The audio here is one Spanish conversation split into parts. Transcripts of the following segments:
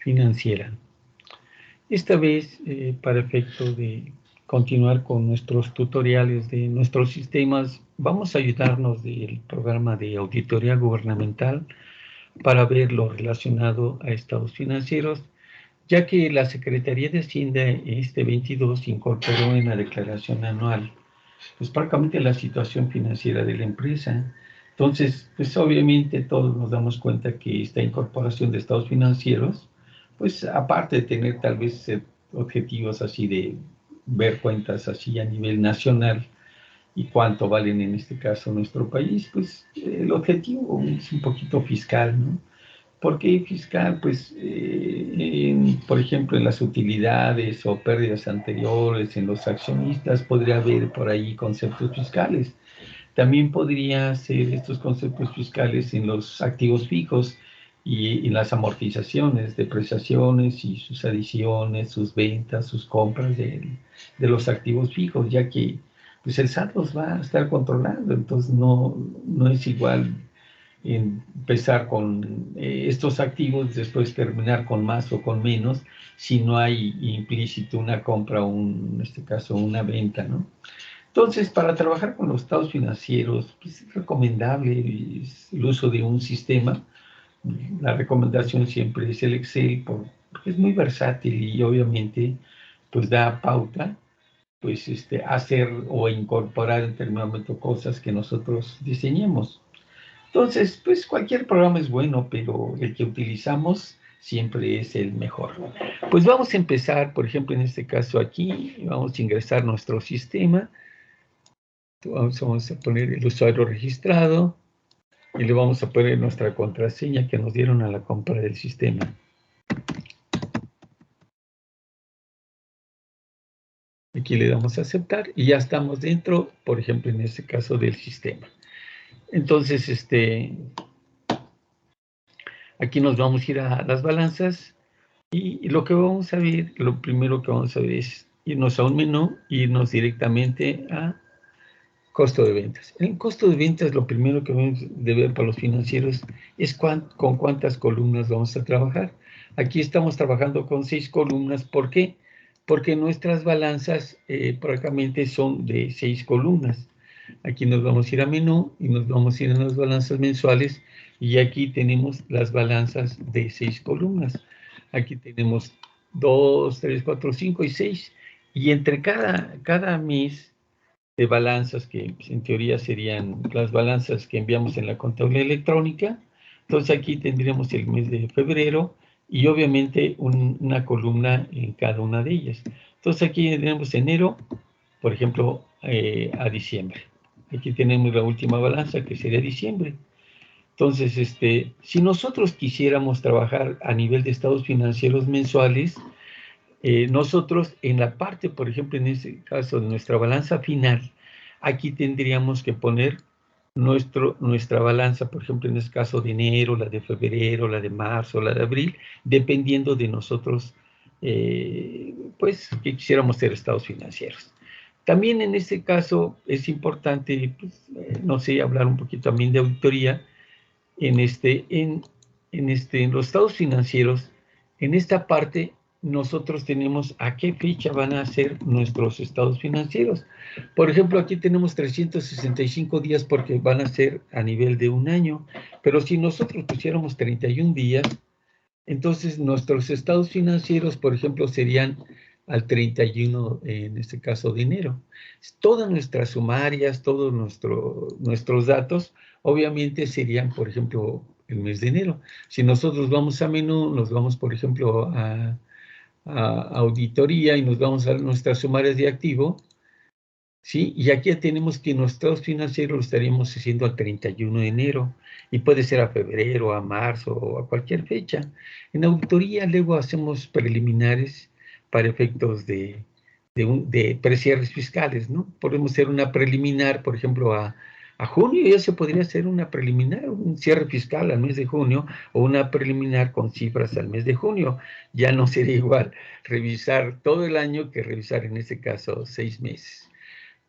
financiera. Esta vez, para efecto de continuar con nuestros tutoriales de nuestros sistemas, vamos a ayudarnos del programa de auditoría gubernamental para ver lo relacionado a estados financieros, ya que la Secretaría de Hacienda este 22 incorporó en la declaración anual, pues prácticamente la situación financiera de la empresa. Entonces, pues obviamente todos nos damos cuenta que esta incorporación de estados financieros, pues aparte de tener tal vez objetivos así de ver cuentas así a nivel nacional y cuánto valen en este caso nuestro país, pues el objetivo es un poquito fiscal, ¿no? ¿Por qué fiscal? Pues, por ejemplo, en las utilidades o pérdidas anteriores, en los accionistas, podría haber por ahí conceptos fiscales. También podría ser estos conceptos fiscales en los activos fijos y en las amortizaciones, depreciaciones y sus adiciones, sus ventas, sus compras de los activos fijos, ya que pues el SAT los va a estar controlando, entonces no es igual empezar con estos activos, después terminar con más o con menos, si no hay implícito una compra o en este caso una venta, ¿no? Entonces, para trabajar con los estados financieros, pues es recomendable el uso de un sistema. La recomendación siempre es el Excel porque es muy versátil y obviamente pues da pauta pues hacer o incorporar en determinado momento cosas que nosotros diseñemos. Entonces, pues cualquier programa es bueno, pero el que utilizamos siempre es el mejor. Pues vamos a empezar, por ejemplo, en este caso aquí, vamos a ingresar nuestro sistema. Vamos a poner el usuario registrado y le vamos a poner nuestra contraseña que nos dieron a la compra del sistema. Aquí le damos a aceptar y ya estamos dentro, por ejemplo, en este caso del sistema. Entonces, aquí nos vamos a ir a las balanzas y lo que vamos a ver, lo primero que vamos a ver es irnos a un menú, irnos directamente a costo de ventas. En el costo de ventas, lo primero que vamos a ver para los financieros es con cuántas columnas vamos a trabajar. Aquí estamos trabajando con 6 columnas. ¿Por qué? Porque nuestras balanzas prácticamente son de 6 columnas. Aquí nos vamos a ir a menú y nos vamos a ir a las balanzas mensuales y aquí tenemos las balanzas de 6 columnas. Aquí tenemos 2, 3, 4, 5 y 6. Y entre cada mes de balanzas que pues, en teoría serían las balanzas que enviamos en la contabilidad electrónica. Entonces aquí tendríamos el mes de febrero y obviamente una columna en cada una de ellas. Entonces aquí tenemos enero, por ejemplo, a diciembre. Aquí tenemos la última balanza que sería diciembre. Entonces, si nosotros quisiéramos trabajar a nivel de estados financieros mensuales, nosotros en la parte, por ejemplo, en este caso de nuestra balanza final, aquí tendríamos que poner nuestra balanza, por ejemplo, en este caso de enero, la de febrero, la de marzo, la de abril, dependiendo de nosotros, pues, que quisiéramos ser estados financieros. También en este caso es importante, pues, no sé, hablar un poquito también de auditoría, en los estados financieros, en esta parte, nosotros tenemos a qué fecha van a ser nuestros estados financieros. Por ejemplo, aquí tenemos 365 días porque van a ser a nivel de un año, pero si nosotros pusiéramos 31 días, entonces nuestros estados financieros, por ejemplo, serían al 31, en este caso, de enero. Todas nuestras sumarias, todos nuestros datos, obviamente serían, por ejemplo, el mes de enero. Si nosotros vamos a menú, nos vamos, por ejemplo, a auditoría y nos vamos a nuestras sumarias de activo, ¿sí? Y aquí ya tenemos que nuestros financieros lo estaríamos haciendo al 31 de enero y puede ser a febrero, a marzo o a cualquier fecha. En auditoría luego hacemos preliminares para efectos de precierres fiscales, ¿no? Podemos hacer una preliminar, por ejemplo, a junio, ya se podría hacer una preliminar, un cierre fiscal al mes de junio o una preliminar con cifras al mes de junio. Ya no sería igual revisar todo el año que revisar en este caso 6 meses.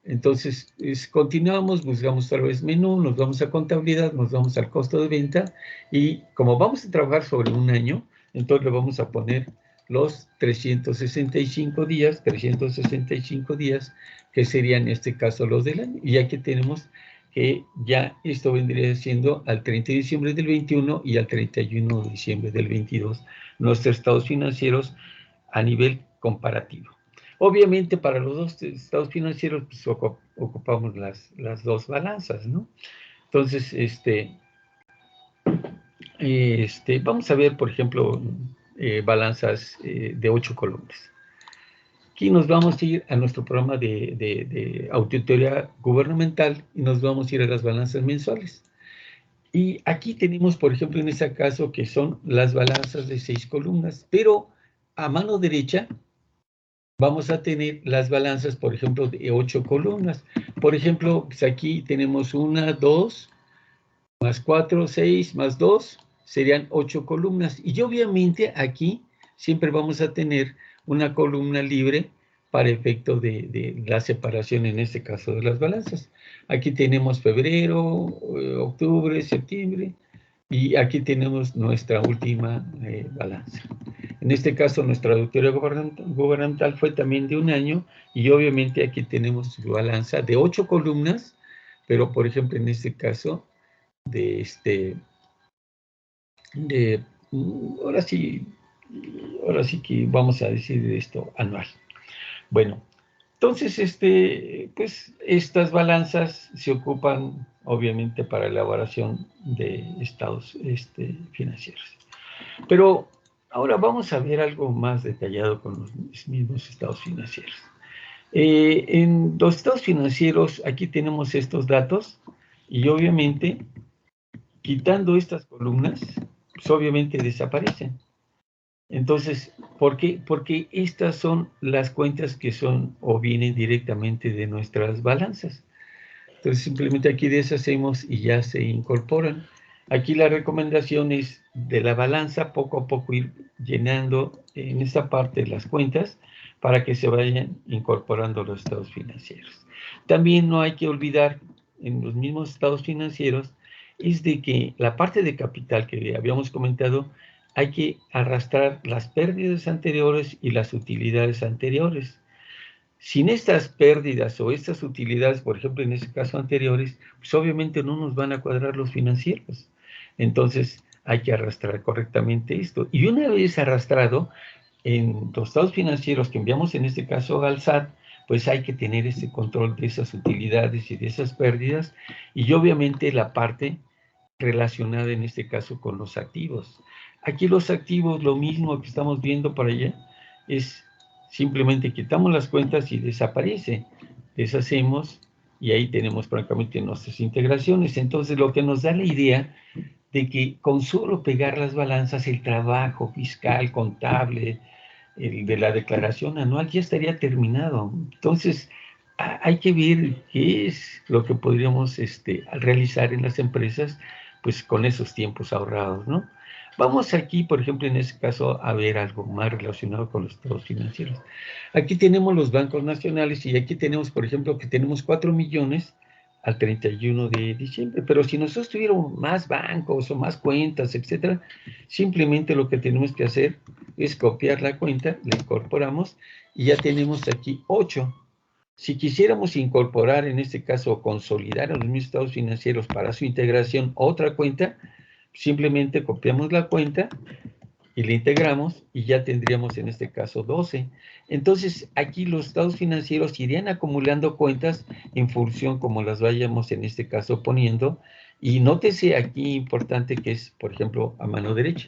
Entonces, continuamos, buscamos otra vez menú, nos vamos a contabilidad, nos vamos al costo de venta y como vamos a trabajar sobre un año, Entonces le vamos a poner los 365 días, que serían en este caso los del año. Y aquí tenemos que ya esto vendría siendo al 30 de diciembre del 21 y al 31 de diciembre del 22, nuestros estados financieros a nivel comparativo. Obviamente para los dos estados financieros pues, ocupamos las dos balanzas, ¿no? Entonces, vamos a ver, por ejemplo, balanzas de 8 columnas. Aquí nos vamos a ir a nuestro programa de auditoría gubernamental y nos vamos a ir a las balanzas mensuales. Y aquí tenemos, por ejemplo, en este caso, que son las balanzas de 6 columnas, pero a mano derecha vamos a tener las balanzas, por ejemplo, de 8 columnas. Por ejemplo, pues aquí tenemos 1, 2, más 4, 6, más 2, serían 8 columnas. Y obviamente aquí siempre vamos a tener una columna libre para efecto de la separación, en este caso de las balanzas. Aquí tenemos febrero, octubre, septiembre, y aquí tenemos nuestra última balanza. En este caso, nuestra auditoría gubernamental fue también de un año, y obviamente aquí tenemos su balanza de 8 columnas, pero por ejemplo, en este caso, ahora sí que vamos a decir esto anual. Bueno, entonces, pues estas balanzas se ocupan obviamente para la elaboración de estados financieros. Pero ahora vamos a ver algo más detallado con los mismos estados financieros. En los estados financieros, aquí tenemos estos datos y obviamente, quitando estas columnas, pues obviamente desaparecen. Entonces, ¿por qué? Porque estas son las cuentas que son o vienen directamente de nuestras balanzas. Entonces, simplemente aquí deshacemos y ya se incorporan. Aquí la recomendación es de la balanza, poco a poco ir llenando en esta parte las cuentas para que se vayan incorporando los estados financieros. También no hay que olvidar en los mismos estados financieros es de que la parte de capital que habíamos comentado, hay que arrastrar las pérdidas anteriores y las utilidades anteriores. Sin estas pérdidas o estas utilidades, por ejemplo, en este caso anteriores, pues obviamente no nos van a cuadrar los financieros. Entonces, hay que arrastrar correctamente esto. Y una vez arrastrado, en los estados financieros que enviamos, en este caso al SAT, pues hay que tener ese control de esas utilidades y de esas pérdidas, y obviamente la parte relacionada en este caso con los activos. Aquí los activos, lo mismo que estamos viendo para allá, es simplemente quitamos las cuentas y desaparece. Deshacemos y ahí tenemos prácticamente nuestras integraciones. Entonces, lo que nos da la idea de que con solo pegar las balanzas, el trabajo fiscal, contable, el de la declaración anual ya estaría terminado. Entonces, hay que ver qué es lo que podríamos realizar en las empresas, pues con esos tiempos ahorrados, ¿no? Vamos aquí, por ejemplo, en este caso, a ver algo más relacionado con los estados financieros. Aquí tenemos los bancos nacionales y aquí tenemos, por ejemplo, que tenemos 4 millones al 31 de diciembre, pero si nosotros tuviéramos más bancos o más cuentas, etcétera, simplemente lo que tenemos que hacer es copiar la cuenta, la incorporamos y ya tenemos aquí 8. Si quisiéramos incorporar, en este caso, consolidar a los mismos estados financieros para su integración otra cuenta, simplemente copiamos la cuenta y la integramos y ya tendríamos en este caso 12. Entonces, aquí los estados financieros irían acumulando cuentas en función como las vayamos en este caso poniendo. Y nótese aquí importante que es, por ejemplo, a mano derecha.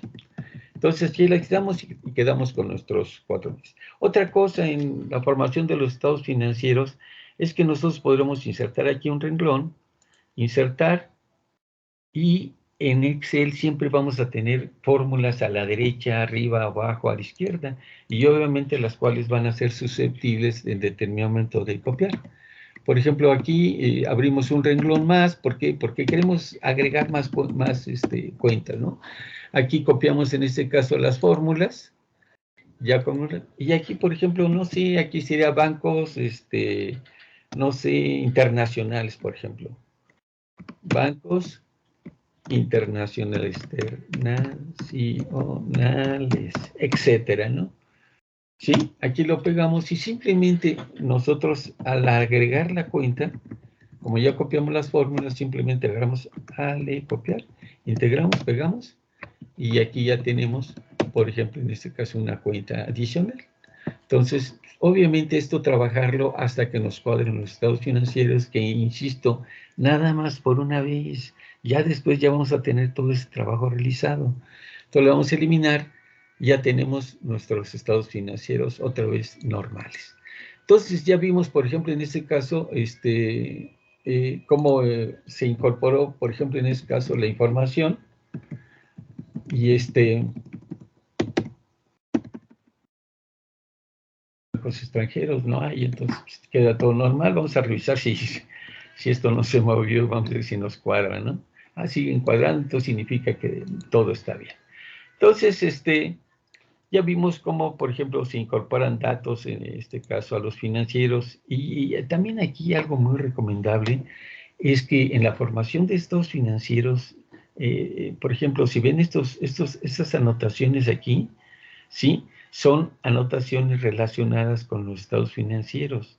Entonces, aquí la quitamos y quedamos con nuestros 4 meses. Otra cosa en la formación de los estados financieros es que nosotros podremos insertar aquí un renglón, insertar, y en Excel siempre vamos a tener fórmulas a la derecha, arriba, abajo, a la izquierda, y obviamente las cuales van a ser susceptibles en determinado momento de copiar. Por ejemplo, aquí abrimos un renglón más, ¿por qué? Porque queremos agregar más cuentas, ¿no? Aquí copiamos en este caso las fórmulas, ya y aquí, por ejemplo, no sé, aquí sería bancos, no sé, internacionales, por ejemplo. Bancos internacionales, nacionales, etcétera, ¿no? Sí, aquí lo pegamos y simplemente nosotros al agregar la cuenta, como ya copiamos las fórmulas, simplemente agarramos copiar, integramos, pegamos y aquí ya tenemos, por ejemplo, en este caso una cuenta adicional. Entonces, obviamente esto trabajarlo hasta que nos cuadren los estados financieros, que insisto, nada más por una vez, ya después ya vamos a tener todo ese trabajo realizado. Entonces lo vamos a eliminar, ya tenemos nuestros estados financieros otra vez normales. Entonces ya vimos, por ejemplo, en este caso, cómo se incorporó, por ejemplo, en este caso, la información y los extranjeros no hay, entonces pues, queda todo normal. Vamos a revisar si esto no se movió, vamos a ver si nos cuadra, ¿no? Ah, siguen cuadrando, entonces significa que todo está bien. Entonces, ya vimos cómo, por ejemplo, se incorporan datos, en este caso, a los financieros. Y también aquí algo muy recomendable es que en la formación de estos financieros, por ejemplo, si ven estas anotaciones aquí, ¿sí? Son anotaciones relacionadas con los estados financieros,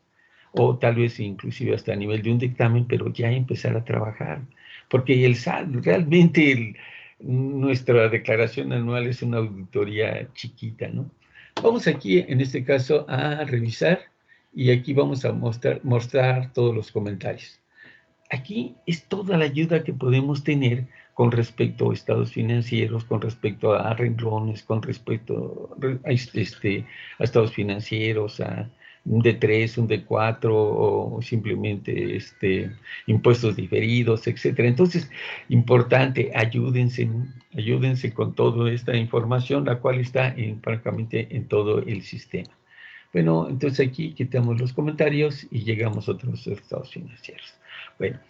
o tal vez inclusive hasta a nivel de un dictamen, pero ya empezar a trabajar, porque el SAT, realmente nuestra declaración anual es una auditoría chiquita, ¿no? Vamos aquí, en este caso, a revisar, y aquí vamos a mostrar todos los comentarios. Aquí es toda la ayuda que podemos tener con respecto a estados financieros, con respecto a renglones, con respecto a estados financieros, a un D3, un D4, o simplemente impuestos diferidos, etcétera. Entonces, importante, ayúdense con toda esta información, la cual está francamente en todo el sistema. Bueno, entonces aquí quitamos los comentarios y llegamos a otros estados financieros. Bueno,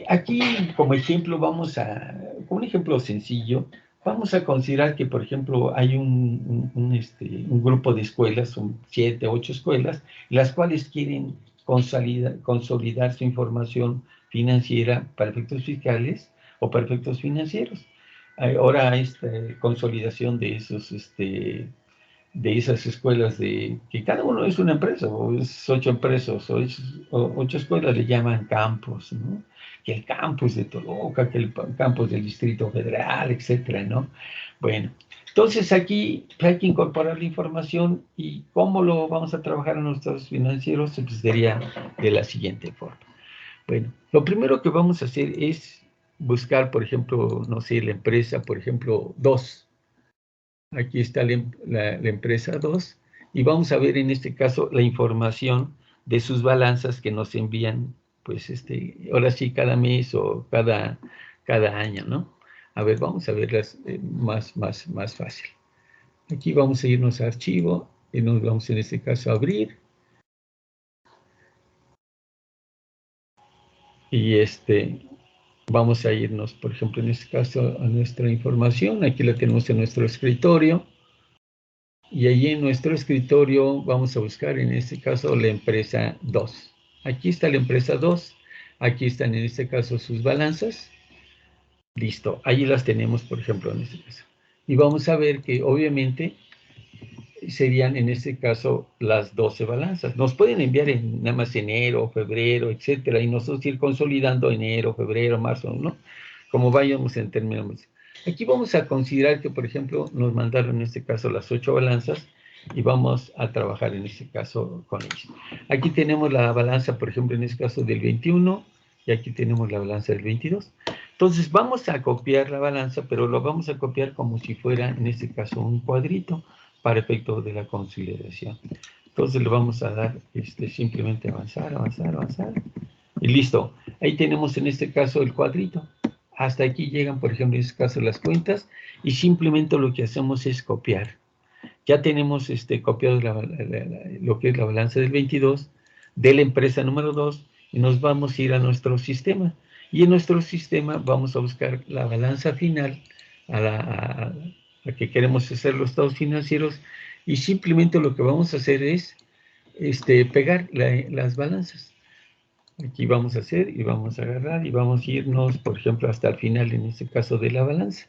aquí como ejemplo como un ejemplo sencillo, vamos a considerar que, por ejemplo, hay un grupo de escuelas, son 7, 8 escuelas, las cuales quieren consolidar su información financiera para efectos fiscales o para efectos financieros. Ahora, esta consolidación de esas escuelas, que cada uno es una empresa, o es 8 empresas, o 8 escuelas, le llaman campus, ¿no? Que el campus de Toluca, que el campus del Distrito Federal, etcétera, ¿no? Bueno, entonces aquí hay que incorporar la información. ¿Y cómo lo vamos a trabajar en nuestros financieros? Pues sería de la siguiente forma. Bueno, lo primero que vamos a hacer es buscar, por ejemplo, no sé, la empresa, por ejemplo, 2. Aquí está la empresa 2 y vamos a ver en este caso la información de sus balanzas que nos envían, pues ahora sí cada mes o cada año, ¿no? A ver, vamos a verlas más fácil. Aquí vamos a irnos a archivo y nos vamos en este caso a abrir. Y vamos a irnos, por ejemplo, en este caso a nuestra información. Aquí la tenemos en nuestro escritorio. Y allí en nuestro escritorio vamos a buscar, en este caso, la empresa 2. Aquí está la empresa 2. Aquí están, en este caso, sus balanzas. Listo. Allí las tenemos, por ejemplo, en este caso. Y vamos a ver que, obviamente, serían, en este caso, las 12 balanzas. Nos pueden enviar nada más enero, febrero, etcétera, y nosotros ir consolidando enero, febrero, marzo, ¿no? Como vayamos en términos. Aquí vamos a considerar que, por ejemplo, nos mandaron en este caso las 8 balanzas y vamos a trabajar en este caso con ellos. Aquí tenemos la balanza, por ejemplo, en este caso del 21 y aquí tenemos la balanza del 22. Entonces vamos a copiar la balanza, pero lo vamos a copiar como si fuera, en este caso, un cuadrito para efecto de la consolidación. Entonces le vamos a dar simplemente avanzar, avanzar, avanzar. Y listo. Ahí tenemos en este caso el cuadrito. Hasta aquí llegan, por ejemplo, en este caso las cuentas y simplemente lo que hacemos es copiar. Ya tenemos copiado lo que es la balanza del 22 de la empresa número 2 y nos vamos a ir a nuestro sistema. Y en nuestro sistema vamos a buscar la balanza final a que queremos hacer los estados financieros y simplemente lo que vamos a hacer es pegar las balanzas. Aquí vamos a hacer y vamos a agarrar y vamos a irnos, por ejemplo, hasta el final, en este caso de la balanza.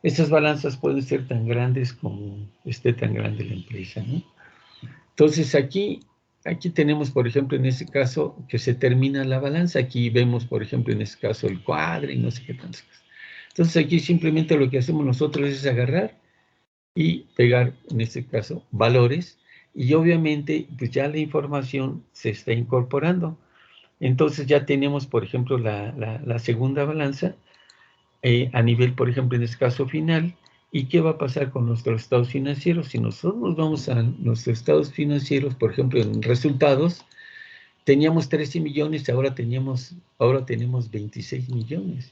Estas balanzas pueden ser tan grandes como esté tan grande la empresa, ¿no? Entonces, aquí tenemos, por ejemplo, en este caso, que se termina la balanza. Aquí vemos, por ejemplo, en este caso, el cuadro y no sé qué tantas cosas. Entonces, aquí simplemente lo que hacemos nosotros es agarrar y pegar, en este caso, valores. Y obviamente, pues ya la información se está incorporando. Entonces, ya tenemos, por ejemplo, la segunda balanza a nivel, por ejemplo, en este caso final. ¿Y qué va a pasar con nuestros estados financieros? Si nosotros nos vamos a nuestros estados financieros, por ejemplo, en resultados, teníamos 13 millones, ahora tenemos 26 millones.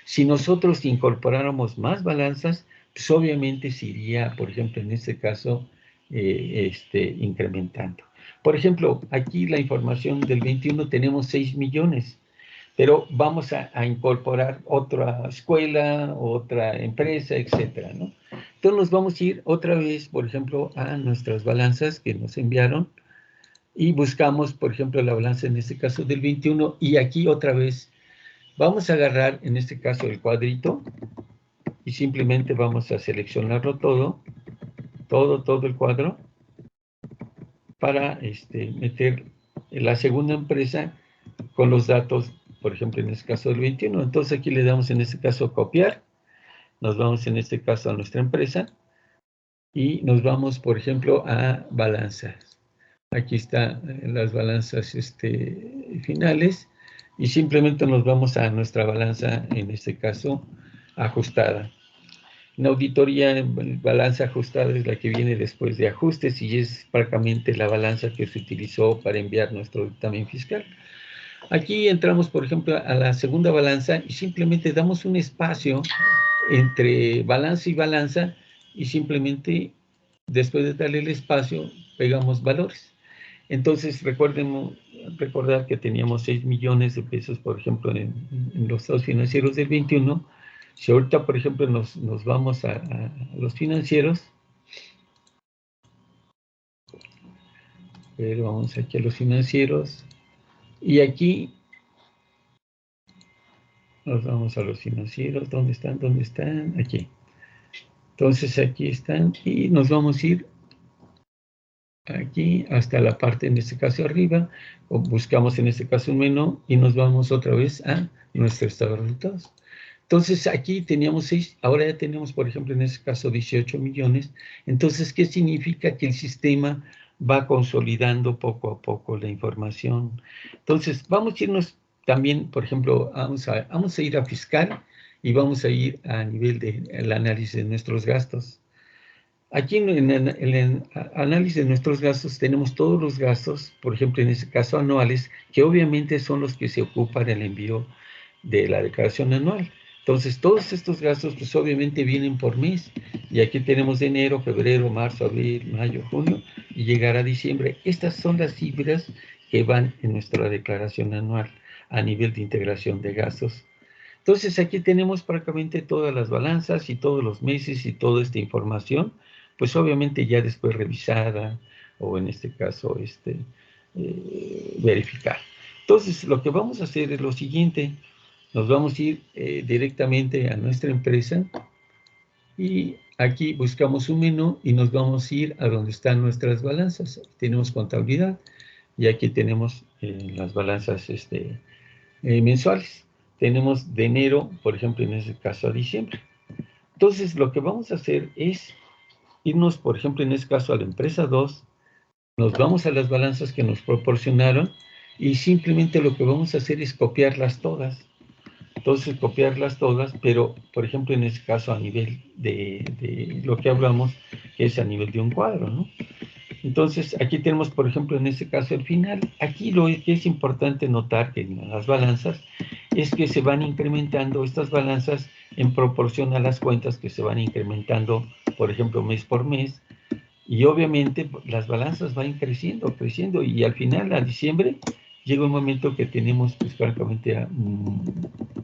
Si nosotros incorporáramos más balanzas, pues obviamente se iría, por ejemplo, en este caso, incrementando. Por ejemplo, aquí la información del 21 tenemos 6 millones. Pero vamos a incorporar otra escuela, otra empresa, etcétera, ¿no? Entonces nos vamos a ir otra vez, por ejemplo, a nuestras balanzas que nos enviaron y buscamos, por ejemplo, la balanza en este caso del 21 y aquí otra vez vamos a agarrar, en este caso, el cuadrito y simplemente vamos a seleccionarlo todo el cuadro para meter la segunda empresa con los datos, por ejemplo, en este caso del 21. Entonces aquí le damos en este caso copiar, nos vamos en este caso a nuestra empresa y nos vamos, por ejemplo, a balanzas. Aquí están las balanzas finales y simplemente nos vamos a nuestra balanza, en este caso, ajustada. En auditoría, balanza ajustada es la que viene después de ajustes y es prácticamente la balanza que se utilizó para enviar nuestro dictamen fiscal. Aquí entramos, por ejemplo, a la segunda balanza y simplemente damos un espacio entre balanza y balanza y simplemente después de darle el espacio pegamos valores. Entonces recordar que teníamos 6 millones de pesos, por ejemplo, en los estados financieros del 21. Si ahorita, por ejemplo, nos vamos a los financieros, pero vamos aquí a los financieros y aquí nos vamos a los financieros. ¿Dónde están? ¿Dónde están? Aquí. Entonces aquí están y nos vamos a ir aquí hasta la parte, en este caso arriba, o buscamos en este caso un menú y nos vamos otra vez a nuestro estado de resultados. Entonces aquí teníamos 6, ahora ya tenemos, por ejemplo, en este caso 18 millones. Entonces, ¿qué significa? Que el sistema va consolidando poco a poco la información. Entonces, vamos a irnos también, por ejemplo, vamos a ir a fiscal y vamos a ir a nivel del análisis de nuestros gastos. Aquí en el análisis de nuestros gastos tenemos todos los gastos, por ejemplo, en este caso anuales, que obviamente son los que se ocupan del envío de la declaración anual. Entonces, todos estos gastos, pues obviamente vienen por mes. Y aquí tenemos de enero, febrero, marzo, abril, mayo, junio, y llegar a diciembre. Estas son las cifras que van en nuestra declaración anual a nivel de integración de gastos. Entonces, aquí tenemos prácticamente todas las balanzas y todos los meses y toda esta información, pues obviamente ya después revisada o en este caso verificar. Entonces, lo que vamos a hacer es lo siguiente. Nos vamos a ir directamente a nuestra empresa y aquí buscamos un menú y nos vamos a ir a donde están nuestras balanzas. Aquí tenemos contabilidad y aquí tenemos las balanzas mensuales. Tenemos de enero, por ejemplo, en este caso a diciembre. Entonces, lo que vamos a hacer es irnos, por ejemplo, en este caso a la empresa 2, nos vamos a las balanzas que nos proporcionaron y simplemente lo que vamos a hacer es copiarlas todas. Entonces, copiarlas todas, pero, por ejemplo, en este caso a nivel de lo que hablamos, que es a nivel de un cuadro, ¿no? Entonces, aquí tenemos, por ejemplo, en este caso el final. Aquí lo que es importante notar que en las balanzas es que se van incrementando estas balanzas en proporción a las cuentas que se van incrementando, por ejemplo, mes por mes. Y obviamente las balanzas van creciendo, y al final, a diciembre, llega un momento que tenemos pues prácticamente,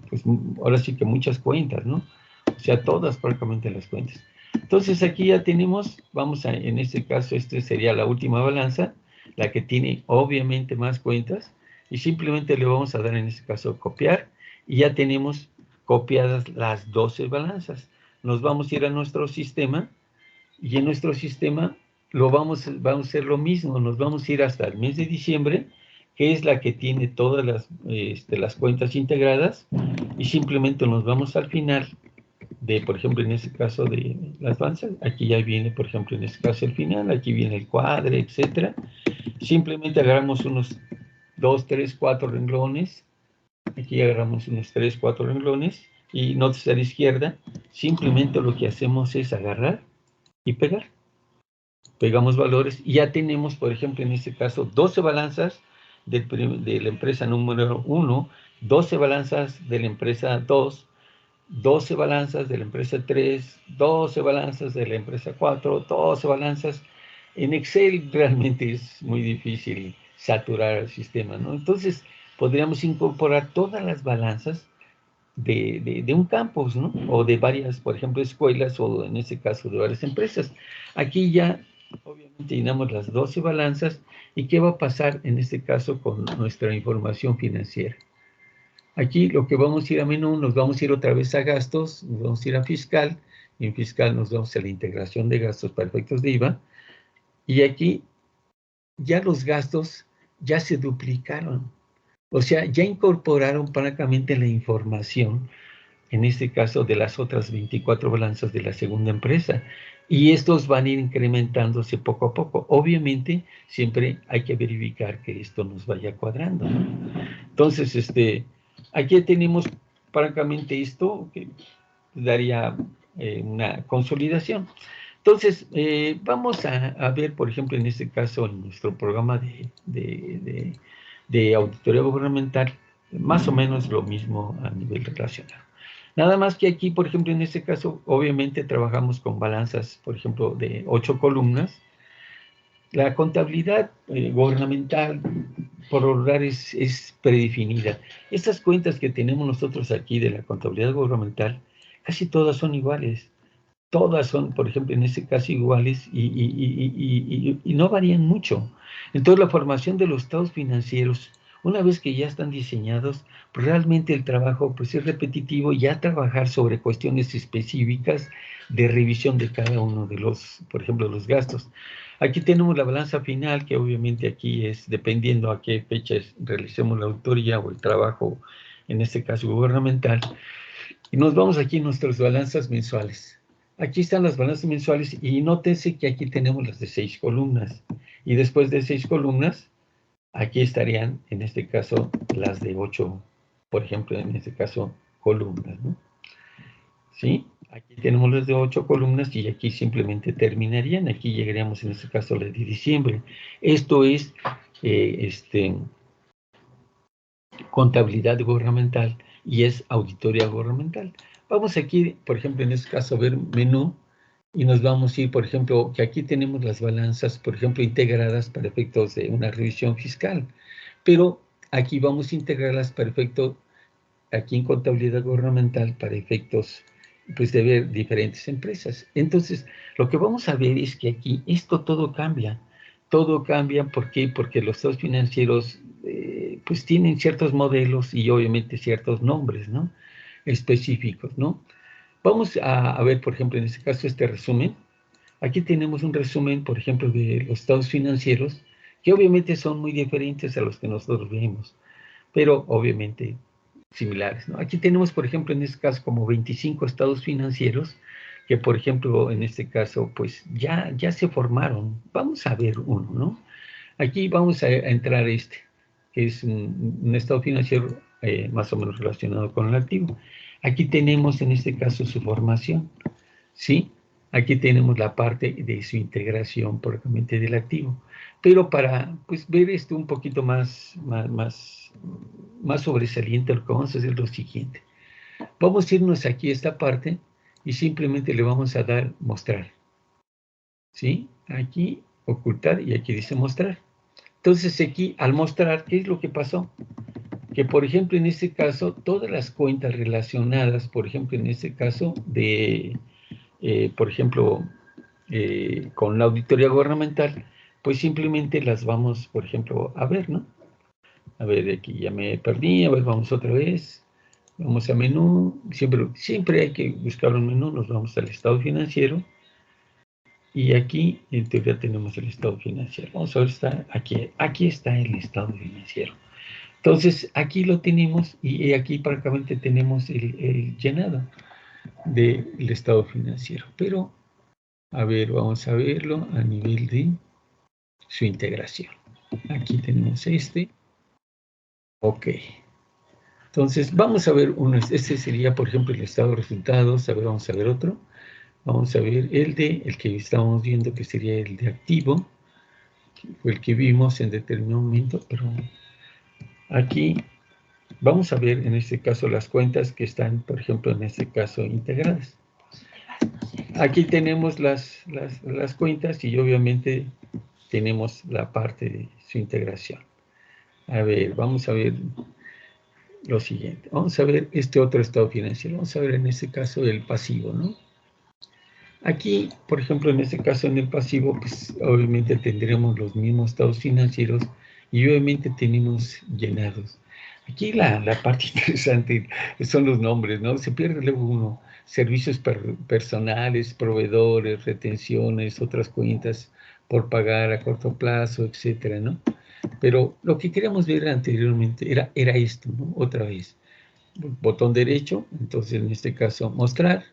pues ahora sí que muchas cuentas, ¿no? O sea, todas prácticamente las cuentas. Entonces aquí ya tenemos, en este caso, sería la última balanza, la que tiene obviamente más cuentas, y simplemente le vamos a dar en este caso copiar, y ya tenemos copiadas las 12 balanzas. nos vamos a ir a nuestro sistema, y en nuestro sistema vamos a hacer lo mismo, nos vamos a ir hasta el mes de diciembre, que es la que tiene todas las cuentas integradas, y simplemente nos vamos al final de, por ejemplo, en este caso de las balanzas, aquí ya viene, por ejemplo, en este caso el final, aquí viene el cuadre, etcétera. Simplemente agarramos unos 2, 3, 4 renglones, aquí agarramos unos 3, 4 renglones, y notas a la izquierda, simplemente lo que hacemos es agarrar y pegar. Pegamos valores y ya tenemos, por ejemplo, en este caso, 12 balanzas de la empresa número 1, 12 balanzas de la empresa 2, 12 balanzas de la empresa 3, 12 balanzas de la empresa 4, 12 balanzas. En Excel realmente es muy difícil saturar el sistema, ¿no? Entonces, podríamos incorporar todas las balanzas de un campus, ¿no? O de varias, por ejemplo, escuelas, o en este caso de varias empresas. Aquí ya, obviamente, llenamos las 12 balanzas. ¿Y qué va a pasar en este caso con nuestra información financiera? Aquí lo que vamos a ir a menú, nos vamos a ir otra vez a gastos, nos vamos a ir a fiscal, y en fiscal nos vamos a la integración de gastos para efectos de IVA, y aquí ya los gastos ya se duplicaron. O sea, ya incorporaron prácticamente la información, en este caso de las otras 24 balanzas de la segunda empresa, y estos van a ir incrementándose poco a poco. Obviamente, siempre hay que verificar que esto nos vaya cuadrando, ¿no? Entonces, aquí tenemos prácticamente esto, que daría una consolidación. Entonces, vamos a ver, por ejemplo, en este caso, en nuestro programa de auditoría gubernamental, más o menos lo mismo a nivel relacional. Nada más que aquí, por ejemplo, en este caso, obviamente trabajamos con balanzas, por ejemplo, de 8 columnas. La contabilidad gubernamental, por lo regular, es predefinida. Estas cuentas que tenemos nosotros aquí de la contabilidad gubernamental, casi todas son iguales. Todas son, por ejemplo, en este caso iguales, y no varían mucho. Entonces, la formación de los estados financieros, una vez que ya están diseñados, pues realmente el trabajo pues es repetitivo, ya trabajar sobre cuestiones específicas de revisión de cada uno de los, por ejemplo, los gastos. Aquí tenemos la balanza final, que obviamente aquí es dependiendo a qué fechas realicemos la auditoría o el trabajo, en este caso gubernamental. Y nos vamos aquí a nuestras balanzas mensuales. Aquí están las balanzas mensuales, y nótense que aquí tenemos las de 6 columnas. Y después de 6 columnas, aquí estarían, en este caso, las de 8, por ejemplo, en este caso, columnas, ¿no? ¿Sí? Aquí tenemos las de 8 columnas, y aquí simplemente terminarían. Aquí llegaríamos, en este caso, a las de diciembre. Esto es contabilidad gubernamental, y es auditoría gubernamental. Vamos aquí, por ejemplo, en este caso, a ver menú, y nos vamos a ir, por ejemplo, que aquí tenemos las balanzas, por ejemplo, integradas para efectos de una revisión fiscal, pero aquí vamos a integrarlas para efecto, aquí en contabilidad gubernamental, para efectos pues de ver diferentes empresas. Entonces, lo que vamos a ver es que aquí esto todo cambia. Todo cambia, ¿por qué? Porque los estados financieros pues tienen ciertos modelos y obviamente ciertos nombres, ¿no? Específicos, ¿no? Vamos a ver, por ejemplo, en este caso, este resumen. Aquí tenemos un resumen, por ejemplo, de los estados financieros, que obviamente son muy diferentes a los que nosotros vemos, pero obviamente similares, ¿no? Aquí tenemos, por ejemplo, en este caso, como 25 estados financieros, que, por ejemplo, en este caso, pues ya se formaron. Vamos a ver uno, ¿no? Aquí vamos a entrar que es un estado financiero más o menos relacionado con el activo. Aquí tenemos, en este caso, su formación, ¿sí? Aquí tenemos la parte de su integración propiamente del activo. Pero para pues, ver esto un poquito más sobresaliente, lo que vamos a hacer es lo siguiente. Vamos a irnos aquí a esta parte, y simplemente le vamos a dar mostrar, ¿sí? Aquí ocultar, y aquí dice mostrar. Entonces aquí, al mostrar, ¿qué es lo que pasó? Que, por ejemplo, en este caso, todas las cuentas relacionadas, por ejemplo, en este caso, por ejemplo, con la auditoría gubernamental, pues simplemente las vamos, por ejemplo, a ver, ¿no? A ver, aquí ya me perdí, a ver, vamos otra vez. Vamos a menú, siempre hay que buscar un menú, nos vamos al estado financiero, y aquí en teoría tenemos el estado financiero. Vamos a ver, aquí está el estado financiero. Entonces, aquí lo tenemos y aquí prácticamente tenemos el llenado del estado financiero. Pero, a ver, vamos a verlo a nivel de su integración. Aquí tenemos este. Ok. Entonces, vamos a ver este sería, por ejemplo, el estado de resultados. A ver, vamos a ver otro. Vamos a ver el que estábamos viendo, que sería el de activo, que fue el que vimos en determinado momento, pero aquí vamos a ver en este caso las cuentas que están, por ejemplo, en este caso integradas. Aquí tenemos las cuentas y obviamente tenemos la parte de su integración. A ver, vamos a ver lo siguiente. Vamos a ver este otro estado financiero. Vamos a ver en este caso el pasivo, ¿no? Aquí, por ejemplo, en este caso en el pasivo, pues obviamente tendremos los mismos estados financieros y obviamente tenemos llenados. Aquí la parte interesante son los nombres, ¿no? Se pierde luego uno. Servicios personales, proveedores, retenciones, otras cuentas por pagar a corto plazo, etcétera, ¿no? Pero lo que queríamos ver anteriormente era esto, ¿no? Otra vez. Botón derecho, entonces en este caso mostrar.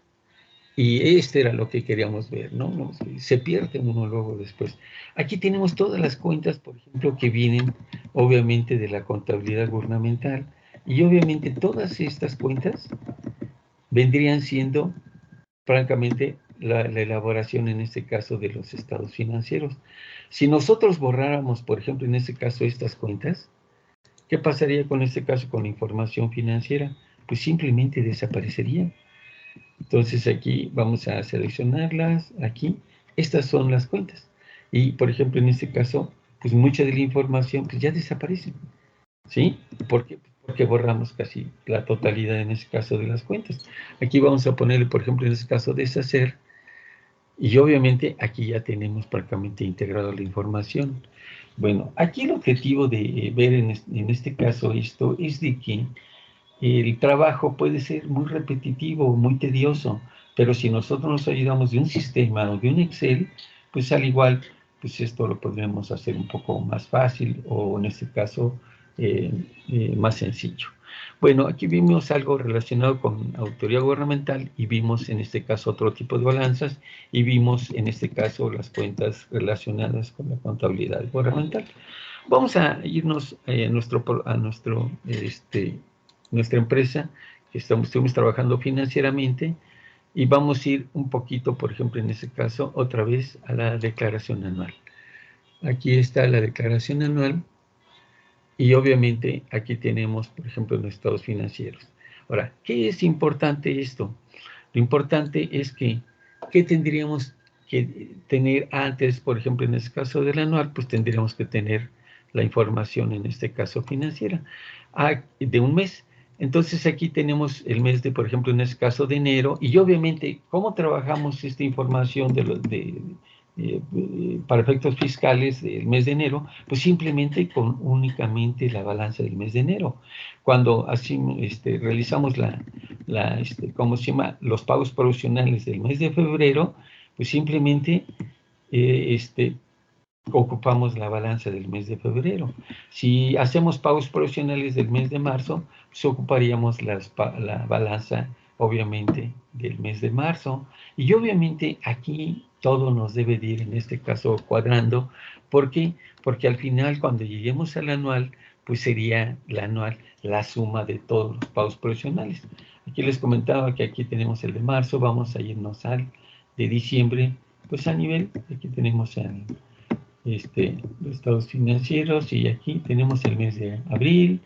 Y este era lo que queríamos ver, ¿no? Se pierde uno luego después. Aquí tenemos todas las cuentas, por ejemplo, que vienen obviamente de la contabilidad gubernamental. Y obviamente todas estas cuentas vendrían siendo, francamente, la elaboración en este caso de los estados financieros. Si nosotros borráramos, por ejemplo, en este caso estas cuentas, ¿qué pasaría con este caso con la información financiera? Pues simplemente desaparecería. Entonces aquí vamos a seleccionarlas, aquí, estas son las cuentas. Y por ejemplo en este caso, pues mucha de la información pues ya desaparece, ¿sí? ¿Por qué? Porque borramos casi la totalidad en este caso de las cuentas. Aquí vamos a ponerle, por ejemplo, en este caso deshacer, y obviamente aquí ya tenemos prácticamente integrado la información. Bueno, aquí el objetivo de ver en este caso esto es de que el trabajo puede ser muy repetitivo, muy tedioso, pero si nosotros nos ayudamos de un sistema o de un Excel, pues al igual, pues esto lo podremos hacer un poco más fácil o en este caso más sencillo. Bueno, aquí vimos algo relacionado con autoridad gubernamental y vimos en este caso otro tipo de balanzas y vimos en este caso las cuentas relacionadas con la contabilidad gubernamental. Vamos a irnos nuestra empresa, que estuvimos trabajando financieramente, y vamos a ir un poquito, por ejemplo, en este caso, otra vez a la declaración anual. Aquí está la declaración anual, y obviamente aquí tenemos, por ejemplo, los estados financieros. Ahora, ¿qué es importante esto? Lo importante es que, ¿qué tendríamos que tener antes, por ejemplo, en este caso del anual? Pues tendríamos que tener la información, en este caso financiera, de un mes. Entonces aquí tenemos el mes de, por ejemplo, en este caso de enero, y obviamente, ¿cómo trabajamos esta información para efectos fiscales del mes de enero? Pues simplemente con únicamente la balanza del mes de enero. Cuando así realizamos ¿cómo se llama? Los pagos provisionales del mes de febrero, pues simplemente ocupamos la balanza del mes de febrero. Si hacemos pagos provisionales del mes de marzo, pues ocuparíamos la balanza, obviamente, del mes de marzo. Y obviamente aquí todo nos debe de ir, en este caso, cuadrando. ¿Por qué? Porque al final, cuando lleguemos al anual, pues sería la anual la suma de todos los pagos provisionales. Aquí les comentaba que aquí tenemos el de marzo, vamos a irnos al de diciembre, pues a nivel, aquí tenemos los estados financieros, y aquí tenemos el mes de abril,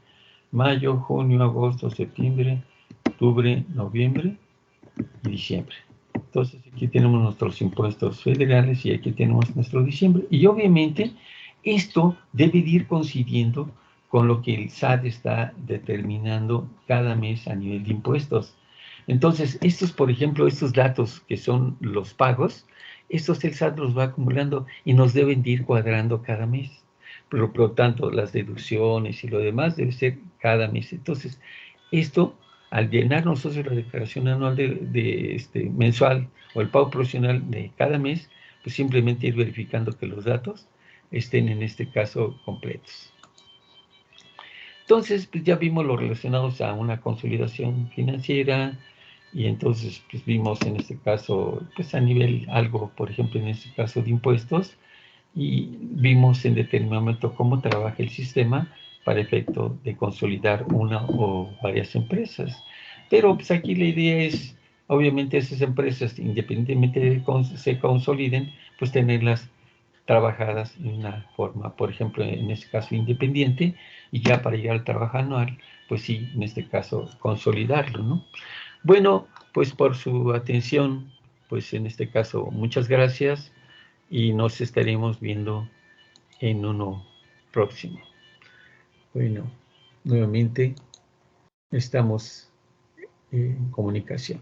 mayo, junio, agosto, septiembre, octubre, noviembre y diciembre. Entonces aquí tenemos nuestros impuestos federales y aquí tenemos nuestro diciembre. Y obviamente esto debe de ir coincidiendo con lo que el SAT está determinando cada mes a nivel de impuestos. Entonces, por ejemplo, estos datos que son los pagos, estos el SAT los va acumulando y nos deben de ir cuadrando cada mes. Por lo tanto, las deducciones y lo demás debe ser cada mes. Entonces, esto al llenar nosotros la declaración anual mensual o el pago profesional de cada mes, pues simplemente ir verificando que los datos estén en este caso completos. Entonces, pues ya vimos lo relacionados a una consolidación financiera y entonces pues vimos en este caso, pues a nivel algo, por ejemplo, en este caso de impuestos, y vimos en determinado momento cómo trabaja el sistema para efecto de consolidar una o varias empresas. Pero pues aquí la idea es, obviamente esas empresas, independientemente de que se consoliden, pues tenerlas trabajadas en una forma, por ejemplo, en este caso independiente, y ya para llegar al trabajo anual, pues sí, en este caso consolidarlo, ¿no? Bueno, pues por su atención, pues en este caso, muchas gracias y nos estaremos viendo en uno próximo. Bueno, nuevamente estamos en comunicación.